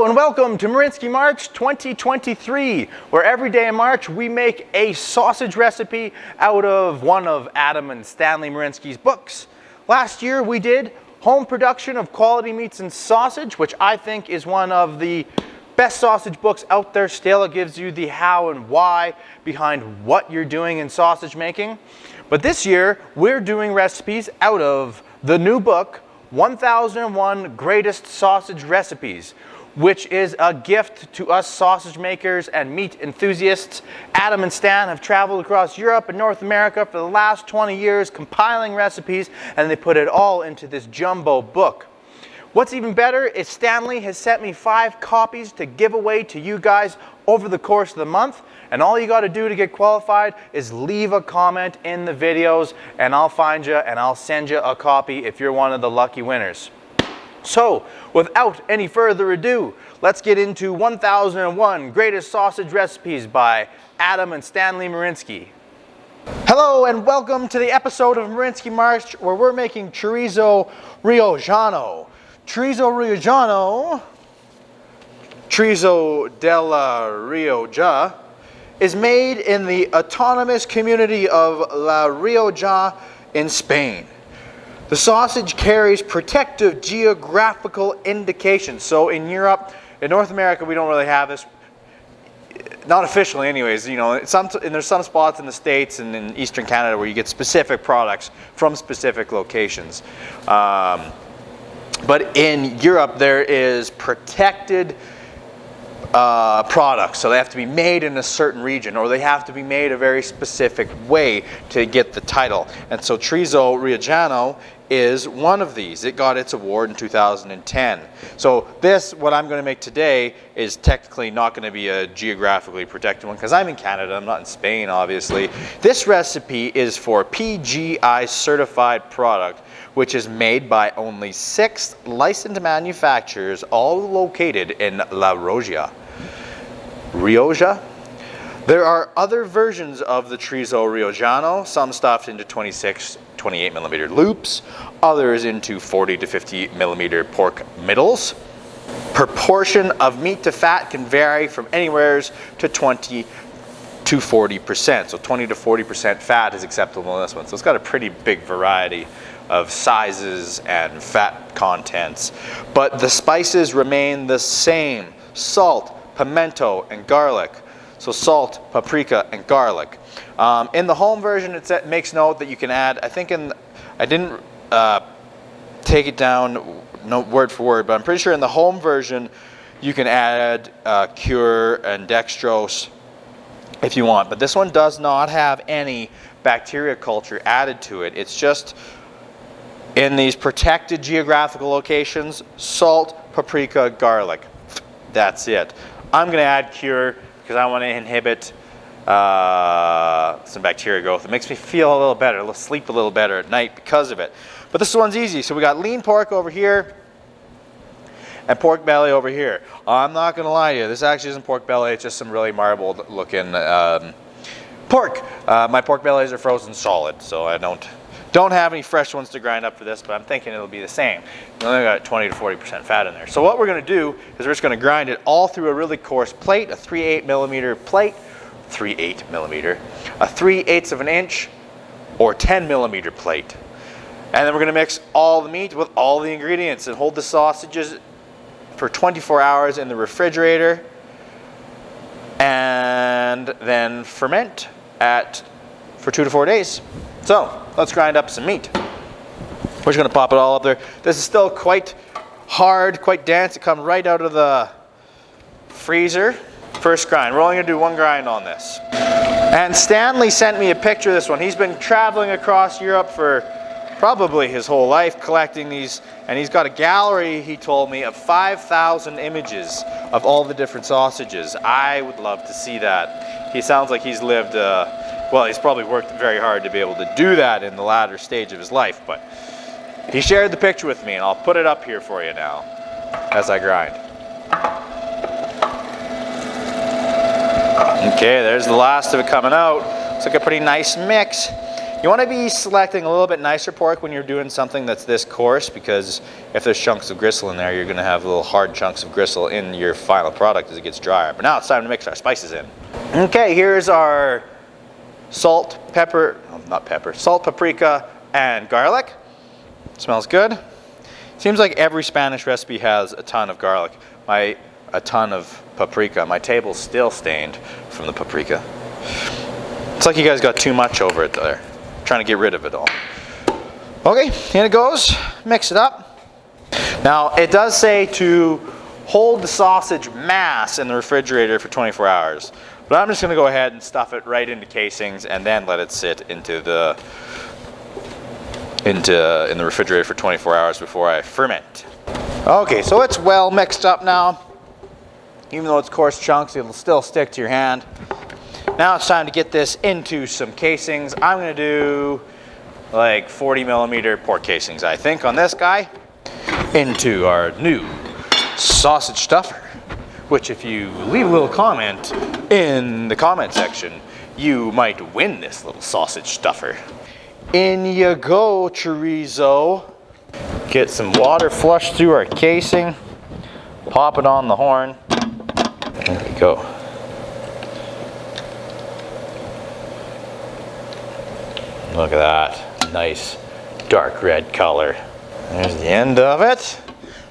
Hello and welcome to Marinsky March 2023, where every day in March we make a sausage recipe out of one of Adam and Stanley Marinsky's books. Last year we did home production of quality meats and sausage, which I think is one of the best sausage books out there still. It gives you the how and why behind what you're doing in sausage making. But this year we're doing recipes out of the new book, 1001 Greatest Sausage Recipes, which is a gift to us sausage makers and meat enthusiasts. Adam and Stan have traveled across Europe and North America for the last 20 years compiling recipes, and they put it all into this jumbo book. What's even better is Stanley has sent me 5 copies to give away to you guys over the course of the month, and all you got to do to get qualified is leave a comment in the videos and I'll find you and I'll send you a copy if you're one of the lucky winners. So, without any further ado, let's get into 1001 Greatest Sausage Recipes by Adam and Stanley Marinsky. Hello and welcome to the episode of Marinsky March where we're making Chorizo Riojano. Chorizo Riojano, Chorizo della Rioja, is made in the autonomous community of La Rioja in Spain. The sausage carries protective geographical indications. So in Europe, in North America, we don't really have this, not officially anyways, you know, and there's some spots in the States and in Eastern Canada where you get specific products from specific locations. But in Europe, there is protected products, so they have to be made in a certain region, or they have to be made a very specific way to get the title. And so Chorizo Riojano is one of these. It got its award in 2010. So this, what I'm going to make today, is technically not going to be a geographically protected one because I'm in Canada, I'm not in Spain obviously. This recipe is for PGI certified product, which is made by only 6 licensed manufacturers, all located in La Rioja. There are other versions of the Chorizo Riojano, some stuffed into 26, 28 millimeter loops, others into 40 to 50 millimeter pork middles. Proportion of meat to fat can vary from anywhere to 20 to 40%. So 20 to 40% fat is acceptable in this one. So it's got a pretty big variety of sizes and fat contents. But the spices remain the same: salt, pimento, and garlic. So salt, paprika, and garlic. In the home version, it makes note that you can add, I didn't take it down word for word, but I'm pretty sure in the home version you can add cure and dextrose if you want. But this one does not have any bacteria culture added to it. It's just in these protected geographical locations: salt, paprika, garlic. That's it. I'm going to add cure because I want to inhibit some bacteria growth. It makes me feel a little better, sleep a little better at night because of it. But this one's easy. So we got lean pork over here and pork belly over here. I'm not going to lie to you, this actually isn't pork belly, it's just some really marbled looking pork. My pork bellies are frozen solid, so I don't have any fresh ones to grind up for this, but I'm thinking it'll be the same. We only got 20 to 40% fat in there. So what we're going to do is we're just going to grind it all through a really coarse plate, a 3/8 millimeter plate, 3/8 millimeter, a 3/8 of an inch, or 10 millimeter plate. And then we're going to mix all the meat with all the ingredients and hold the sausages for 24 hours in the refrigerator, and then ferment for 2 to 4 days. So let's grind up some meat. We're just going to pop it all up there. This is still quite hard, quite dense. It comes right out of the freezer. First grind. We're only going to do one grind on this. And Stanley sent me a picture of this one. He's been traveling across Europe for probably his whole life collecting these, and he's got a gallery, he told me, of 5,000 images of all the different sausages. I would love to see that. He sounds like he's lived, well, he's probably worked very hard to be able to do that in the latter stage of his life, but he shared the picture with me, and I'll put it up here for you now as I grind. Okay, there's the last of it coming out. It's like a pretty nice mix. You want to be selecting a little bit nicer pork when you're doing something that's this coarse, because if there's chunks of gristle in there, you're going to have little hard chunks of gristle in your final product as it gets drier. But now it's time to mix our spices in. Okay, here's our salt, paprika, and garlic. Smells good. Seems like every Spanish recipe has a ton of garlic. A ton of paprika. My table's still stained from the paprika. It's like you guys got too much over it there. Trying to get rid of it all. Okay, here it goes. Mix it up. Now, it does say to hold the sausage mass in the refrigerator for 24 hours. But I'm just going to go ahead and stuff it right into casings and then let it sit in the refrigerator for 24 hours before I ferment. Okay, so it's well mixed up now. Even though it's coarse chunks, it'll still stick to your hand. Now it's time to get this into some casings. I'm going to do like 40 millimeter pork casings, I think, on this guy. Into our new sausage stuffer, which if you leave a little comment in the comment section, you might win this little sausage stuffer. In you go, chorizo. Get some water flushed through our casing. Pop it on the horn. There we go. Look at that. Nice dark red color. There's the end of it.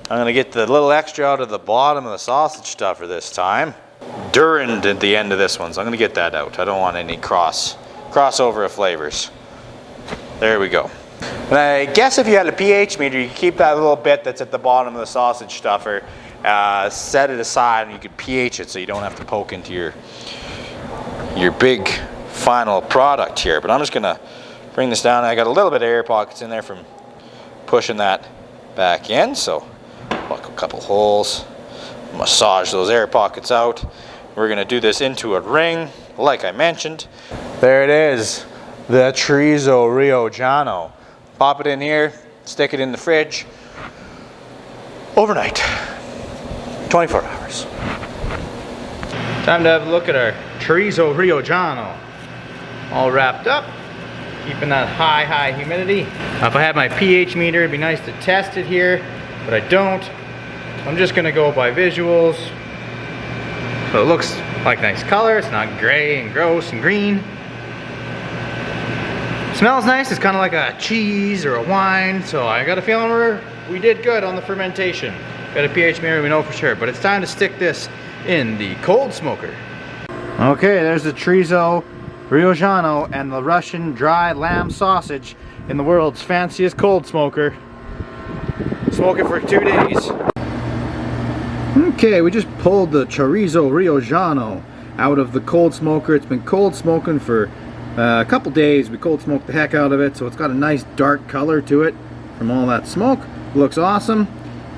I'm going to get the little extra out of the bottom of the sausage stuffer this time. During at the end of this one, so I'm going to get that out. I don't want any crossover of flavors. There we go. And I guess if you had a pH meter, you could keep that little bit that's at the bottom of the sausage stuffer, set it aside, and you could pH it so you don't have to poke into your big final product here. But I'm just going to bring this down. I got a little bit of air pockets in there from pushing that back in, so pluck a couple holes, massage those air pockets out. We're going to do this into a ring, like I mentioned. There it is, the Chorizo Riojano. Pop it in here, stick it in the fridge overnight, 24 hours. Time to have a look at our Chorizo Riojano. All wrapped up, keeping that high humidity. Now, if I had my pH meter, it'd be nice to test it here, but I don't. I'm just gonna go by visuals. So it looks like nice color. It's not gray and gross and green. Smells nice. It's kind of like a cheese or a wine. So I got a feeling we did good on the fermentation. Got a pH meter, we know for sure. But it's time to stick this in the cold smoker. Okay, there's the Chorizo Riojano and the Russian dry lamb sausage in the world's fanciest cold smoker. Smoke it for 2 days. Okay, we just pulled the Chorizo Riojano out of the cold smoker. It's been cold smoking for a couple days. We cold smoked the heck out of it, so it's got a nice dark color to it from all that smoke. Looks awesome.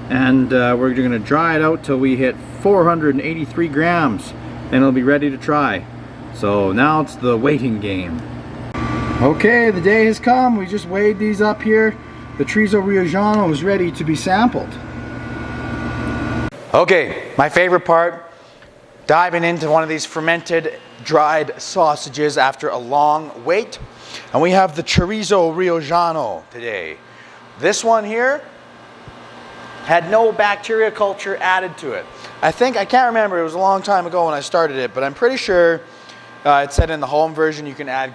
And we're going to dry it out till we hit 483 grams and it'll be ready to try. So now it's the waiting game. Okay, the day has come. We just weighed these up here. The Chorizo Riojano is ready to be sampled. Okay, my favorite part, diving into one of these fermented dried sausages after a long wait. And we have the Chorizo Riojano today. This one here had no bacteria culture added to it. I can't remember, it was a long time ago when I started it, but I'm pretty sure it said in the home version you can add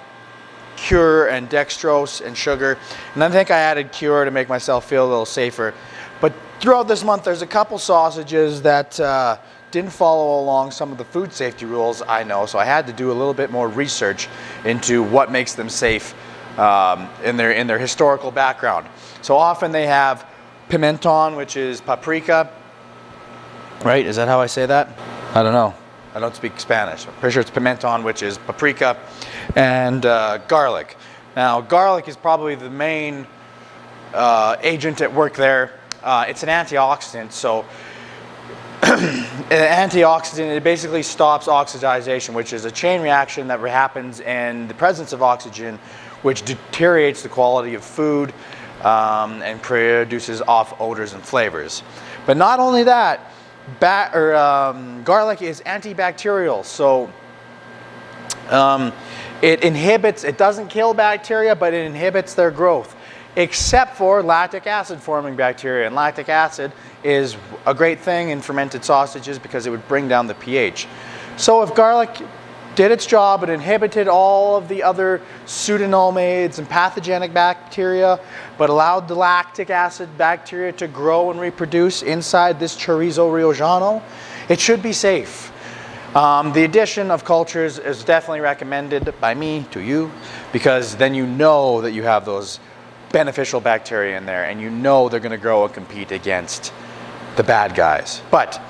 cure and dextrose and sugar. And I think I added cure to make myself feel a little safer. But throughout this month, there's a couple sausages that didn't follow along some of the food safety rules I know, so I had to do a little bit more research into what makes them safe in their historical background. So often they have pimenton, which is paprika, right? Is that how I say that? I don't know. I don't speak Spanish. I'm pretty sure it's pimenton, which is paprika, and garlic. Now, garlic is probably the main agent at work there. It's an antioxidant, so an antioxidant, it basically stops oxidization, which is a chain reaction that happens in the presence of oxygen, which deteriorates the quality of food and produces off odors and flavors. But not only that, garlic is antibacterial, so It inhibits, it doesn't kill bacteria, but it inhibits their growth, except for lactic acid forming bacteria. And lactic acid is a great thing in fermented sausages because it would bring down the pH. So if garlic did its job, it inhibited all of the other pseudomonads and pathogenic bacteria, but allowed the lactic acid bacteria to grow and reproduce inside this Chorizo Riojano, it should be safe. The addition of cultures is definitely recommended by me to you, because then you know that you have those beneficial bacteria in there, and you know they're going to grow and compete against the bad guys. But,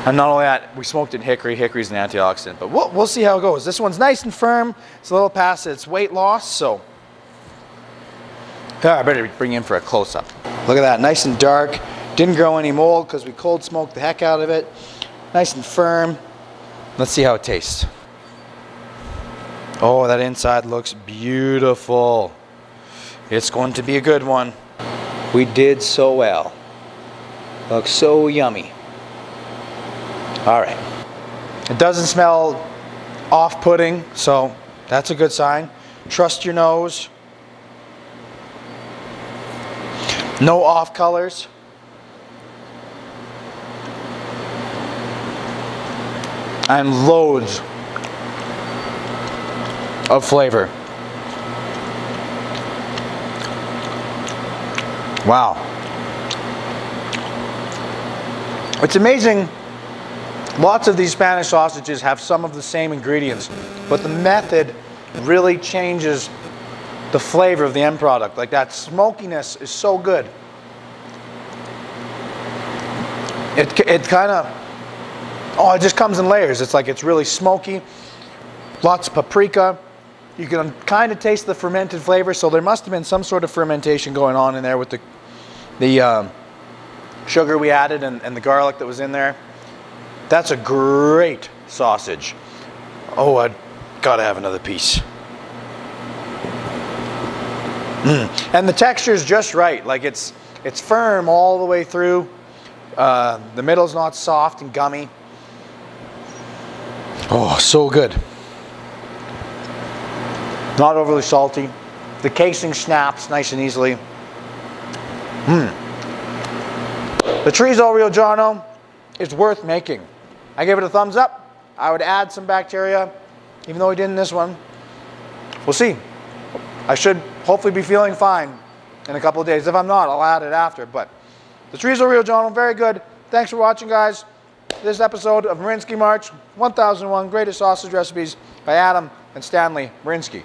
and not only that, we smoked it in hickory. Hickory's an antioxidant, but we'll see how it goes. This one's nice and firm. It's a little past its weight loss, so I better bring you in for a close-up. Look at that, nice and dark. Didn't grow any mold because we cold smoked the heck out of it. Nice and firm. Let's see how it tastes. Oh, that inside looks beautiful. It's going to be a good one. We did so well. Looks so yummy. All right. It doesn't smell off-putting, so that's a good sign. Trust your nose. No off colors. And loads of flavor. Wow. It's amazing. Lots of these Spanish sausages have some of the same ingredients, but the method really changes the flavor of the end product. Like, that smokiness is so good. It kind of, oh, it just comes in layers. It's like it's really smoky, lots of paprika. You can kind of taste the fermented flavor, so there must have been some sort of fermentation going on in there with the sugar we added and the garlic that was in there. That's a great sausage. Oh, I gotta have another piece. And the texture is just right. Like, it's firm all the way through. The middle's not soft and gummy. Oh, so good. Not overly salty. The casing snaps nice and easily. The Chorizo Riojano is worth making. I give it a thumbs up. I would add some bacteria, even though we didn't in this one. We'll see. I should hopefully be feeling fine in a couple of days. If I'm not, I'll add it after. But the Chorizo Riojano, very good. Thanks for watching, guys. This episode of Marinsky March 1001 Greatest Sausage Recipes by Adam and Stanley Marinsky.